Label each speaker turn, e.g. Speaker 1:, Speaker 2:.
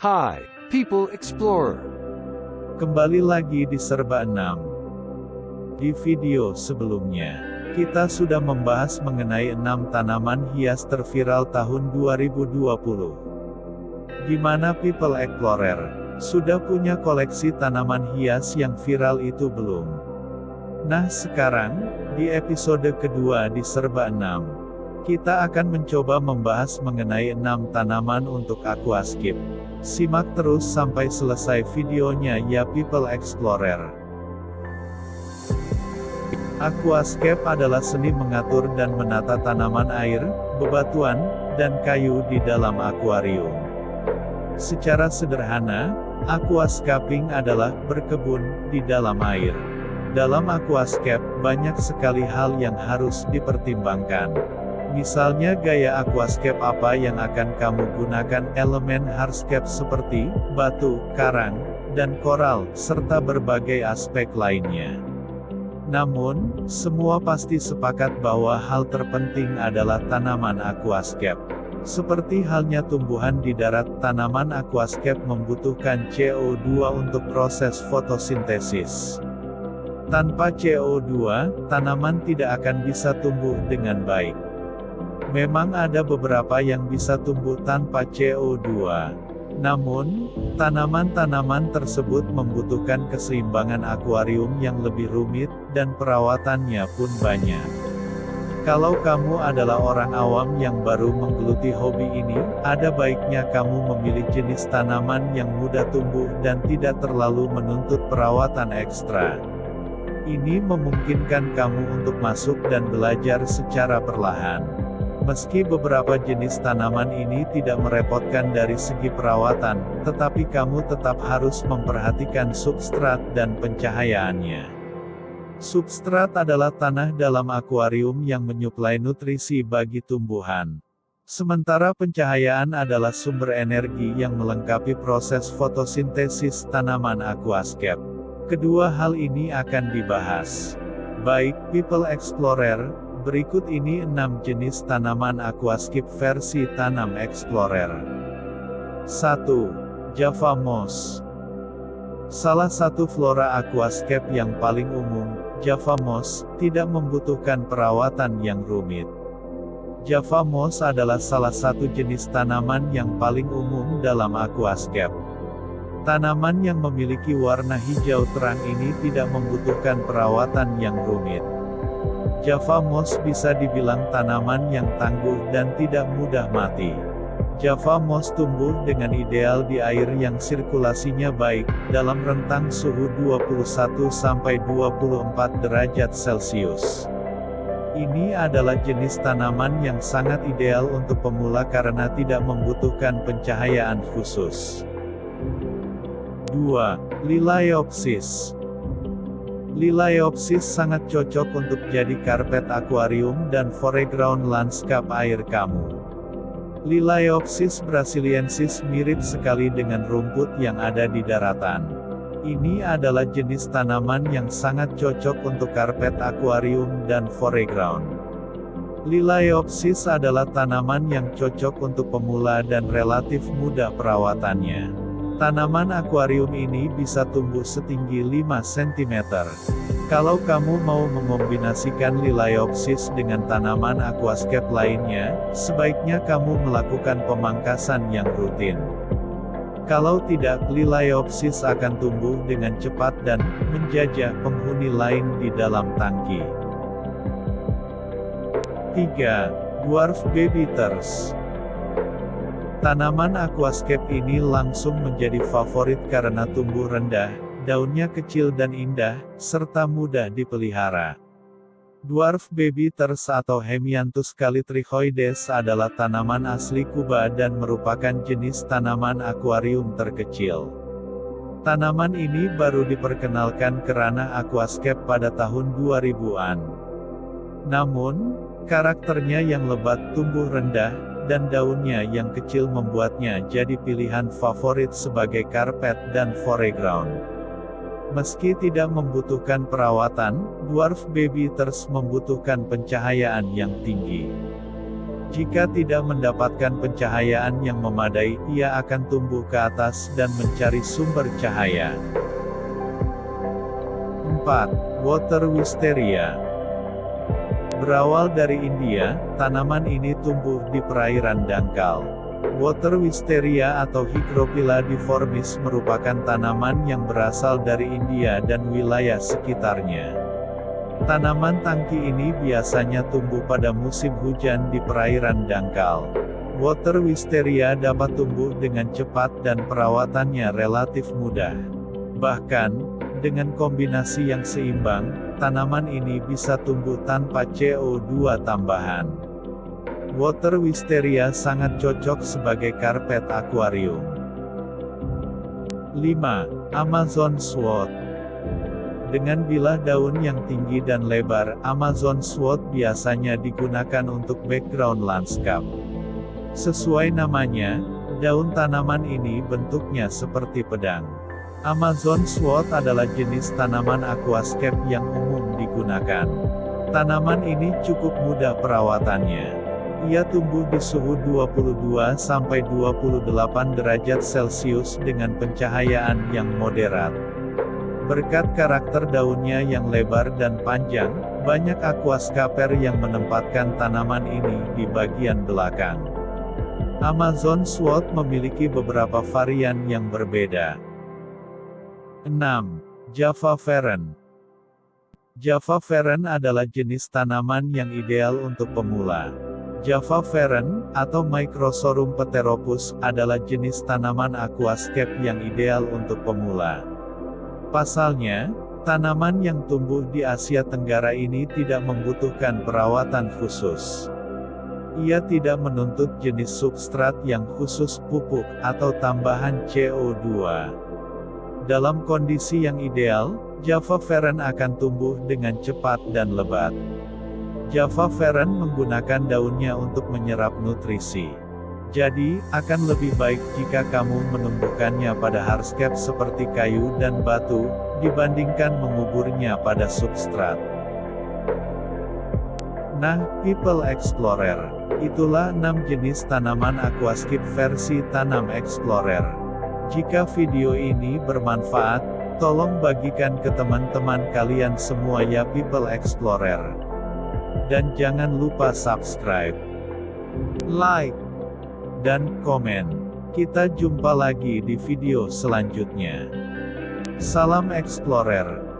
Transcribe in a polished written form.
Speaker 1: Hi, People Explorer.
Speaker 2: Kembali lagi di Serba 6. Di video sebelumnya, kita sudah membahas mengenai 6 tanaman hias terviral tahun 2020. Gimana People Explorer? Sudah punya koleksi tanaman hias yang viral itu belum? Nah sekarang, di episode kedua di Serba 6, kita akan mencoba membahas mengenai 6 tanaman untuk aquascape. Simak terus sampai selesai videonya ya People Explorer. Aquascape adalah seni mengatur dan menata tanaman air, bebatuan, dan kayu di dalam akuarium. Secara sederhana, aquascaping adalah berkebun di dalam air. Dalam aquascape, banyak sekali hal yang harus dipertimbangkan. Misalnya gaya aquascape apa yang akan kamu gunakan, elemen hardscape seperti batu, karang, dan koral, serta berbagai aspek lainnya. Namun, semua pasti sepakat bahwa hal terpenting adalah tanaman aquascape. Seperti halnya tumbuhan di darat, tanaman aquascape membutuhkan CO2 untuk proses fotosintesis. Tanpa CO2, tanaman tidak akan bisa tumbuh dengan baik. Memang ada beberapa yang bisa tumbuh tanpa CO2. Namun, tanaman-tanaman tersebut membutuhkan keseimbangan akuarium yang lebih rumit, dan perawatannya pun banyak. Kalau kamu adalah orang awam yang baru menggeluti hobi ini, ada baiknya kamu memilih jenis tanaman yang mudah tumbuh dan tidak terlalu menuntut perawatan ekstra. Ini memungkinkan kamu untuk masuk dan belajar secara perlahan. Meski beberapa jenis tanaman ini tidak merepotkan dari segi perawatan, tetapi kamu tetap harus memperhatikan substrat dan pencahayaannya. Substrat adalah tanah dalam akuarium yang menyuplai nutrisi bagi tumbuhan. Sementara pencahayaan adalah sumber energi yang melengkapi proses fotosintesis tanaman aquascape. Kedua hal ini akan dibahas. Baik, People Explorer, berikut ini 6 jenis tanaman aquascape versi Tanam Explorer. 1. Java Moss. Salah satu flora aquascape yang paling umum, Java Moss, tidak membutuhkan perawatan yang rumit. Java Moss adalah salah satu jenis tanaman yang paling umum dalam aquascape. Tanaman yang memiliki warna hijau terang ini tidak membutuhkan perawatan yang rumit. Java Moss bisa dibilang tanaman yang tangguh dan tidak mudah mati. Java Moss tumbuh dengan ideal di air yang sirkulasinya baik, dalam rentang suhu 21-24 derajat Celcius. Ini adalah jenis tanaman yang sangat ideal untuk pemula karena tidak membutuhkan pencahayaan khusus. 2. Liliopsis. Liliopsis sangat cocok untuk jadi karpet akuarium dan foreground landscape air kamu. Liliopsis brasiliensis mirip sekali dengan rumput yang ada di daratan. Ini adalah jenis tanaman yang sangat cocok untuk karpet akuarium dan foreground. Liliopsis adalah tanaman yang cocok untuk pemula dan relatif mudah perawatannya. Tanaman akuarium ini bisa tumbuh setinggi 5 cm. Kalau kamu mau mengombinasikan Liliopsis dengan tanaman aquascape lainnya, sebaiknya kamu melakukan pemangkasan yang rutin. Kalau tidak, Liliopsis akan tumbuh dengan cepat dan menjajah penghuni lain di dalam tangki. 3. Dwarf Babythers. Tanaman aquascape ini langsung menjadi favorit karena tumbuh rendah, daunnya kecil dan indah, serta mudah dipelihara. Dwarf Babythers atau Hemianthus calitrichoides adalah tanaman asli Kuba dan merupakan jenis tanaman akuarium terkecil. Tanaman ini baru diperkenalkan ke ranah aquascape pada tahun 2000-an. Namun, karakternya yang lebat, tumbuh rendah, dan daunnya yang kecil membuatnya jadi pilihan favorit sebagai karpet dan foreground. Meski tidak membutuhkan perawatan, Dwarf Babythers membutuhkan pencahayaan yang tinggi. Jika tidak mendapatkan pencahayaan yang memadai, ia akan tumbuh ke atas dan mencari sumber cahaya. 4. Water Wisteria. Berawal dari India, tanaman ini tumbuh di perairan dangkal. Water Wisteria atau Hygrophila difformis merupakan tanaman yang berasal dari India dan wilayah sekitarnya. Tanaman tangki ini biasanya tumbuh pada musim hujan di perairan dangkal. Water Wisteria dapat tumbuh dengan cepat dan perawatannya relatif mudah. Bahkan, dengan kombinasi yang seimbang, tanaman ini bisa tumbuh tanpa CO2 tambahan. Water Wisteria sangat cocok sebagai karpet akuarium. 5. Amazon Sword. Dengan bilah daun yang tinggi dan lebar, Amazon Sword biasanya digunakan untuk background landscape. Sesuai namanya, daun tanaman ini bentuknya seperti pedang. Amazon Sword adalah jenis tanaman aquascape yang umum digunakan. Tanaman ini cukup mudah perawatannya. Ia tumbuh di suhu 22–28 derajat Celcius dengan pencahayaan yang moderat. Berkat karakter daunnya yang lebar dan panjang, banyak aquascaper yang menempatkan tanaman ini di bagian belakang. Amazon Sword memiliki beberapa varian yang berbeda. 6. Java Fern. Java Fern adalah jenis tanaman yang ideal untuk pemula. Java Fern, atau Microsorhum pteropus, adalah jenis tanaman aquascape yang ideal untuk pemula. Pasalnya, tanaman yang tumbuh di Asia Tenggara ini tidak membutuhkan perawatan khusus. Ia tidak menuntut jenis substrat yang khusus pupuk atau tambahan CO2. Dalam kondisi yang ideal, Java Fern akan tumbuh dengan cepat dan lebat. Java Fern menggunakan daunnya untuk menyerap nutrisi. Jadi, akan lebih baik jika kamu menumbuhkannya pada hardscape seperti kayu dan batu, dibandingkan menguburnya pada substrat. Nah, People Explorer. Itulah 6 jenis tanaman aquascape versi Tanam Explorer. Jika video ini bermanfaat, tolong bagikan ke teman-teman kalian semua ya People Explorer. Dan jangan lupa subscribe, like, dan komen. Kita jumpa lagi di video selanjutnya. Salam Explorer.